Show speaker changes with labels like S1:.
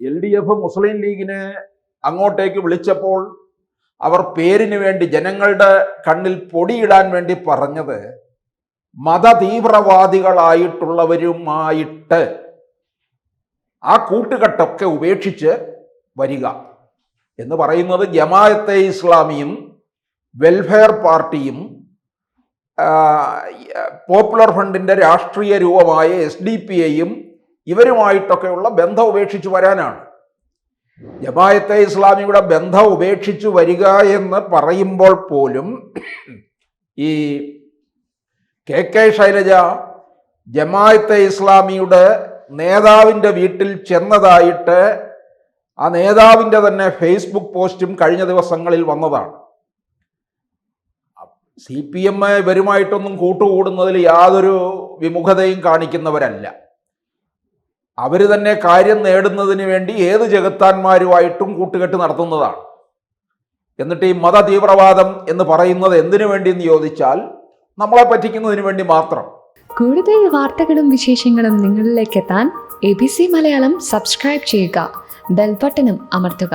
S1: LDF മുസ്ലിം ലീഗിനെ അങ്ങോട്ടേക്ക് വിളിച്ചപ്പോൾ അവർ പേരിന് വേണ്ടി ജനങ്ങളുടെ കണ്ണിൽ പൊടിയിടാൻ വേണ്ടി പറഞ്ഞത് മതതീവ്രവാദികളായിട്ടുള്ളവരുമായിട്ട് ആ കൂട്ടുകെട്ടൊക്കെ ഉപേക്ഷിച്ച് വരിക എന്ന് പറയുന്നത് ജമാഅത്തെ ഇസ്ലാമിയും വെൽഫെയർ പാർട്ടിയും പോപ്പുലർ ഫ്രണ്ടിൻ്റെ രാഷ്ട്രീയ രൂപമായ SDPIയും ഇവരുമായിട്ടൊക്കെയുള്ള ബന്ധം ഉപേക്ഷിച്ച് വരാനാണ്. ജമാഅത്തെ ഇസ്ലാമിയുടെ ബന്ധം ഉപേക്ഷിച്ച് വരിക എന്ന് പറയുമ്പോൾ പോലും ഈ KK ശൈലജ ജമാഅത്തെ ഇസ്ലാമിയുടെ നേതാവിൻ്റെ വീട്ടിൽ ചെന്നതായിട്ട് ആ നേതാവിൻ്റെ തന്നെ ഫേസ്ബുക്ക് പോസ്റ്റും കഴിഞ്ഞ ദിവസങ്ങളിൽ വന്നതാണ്. CPM ഇവരുമായിട്ടൊന്നും കൂട്ടുകൂടുന്നതിൽ യാതൊരു വിമുഖതയും കാണിക്കുന്നവരല്ല. അവർ തന്നെ കാര്യം നേടുന്നതിന് വേണ്ടി ഏത് ജഗത്താന്മാരുമായിട്ടും കൂട്ടുകെട്ട് നടത്തുന്നതാണ്. എന്നിട്ട് ഈ മത തീവ്രവാദം എന്ന് പറയുന്നത് എന്തിനു വേണ്ടി എന്ന് ചോദിച്ചാൽ നമ്മളെ പറ്റിക്കുന്നതിന് വേണ്ടി മാത്രം.
S2: കൂടുതൽ വാർത്തകളും വിശേഷങ്ങളും നിങ്ങളിലേക്ക് എത്താൻ ABC മലയാളം സബ്സ്ക്രൈബ് ചെയ്യുക, ബെൽ ബട്ടണും അമർത്തുക.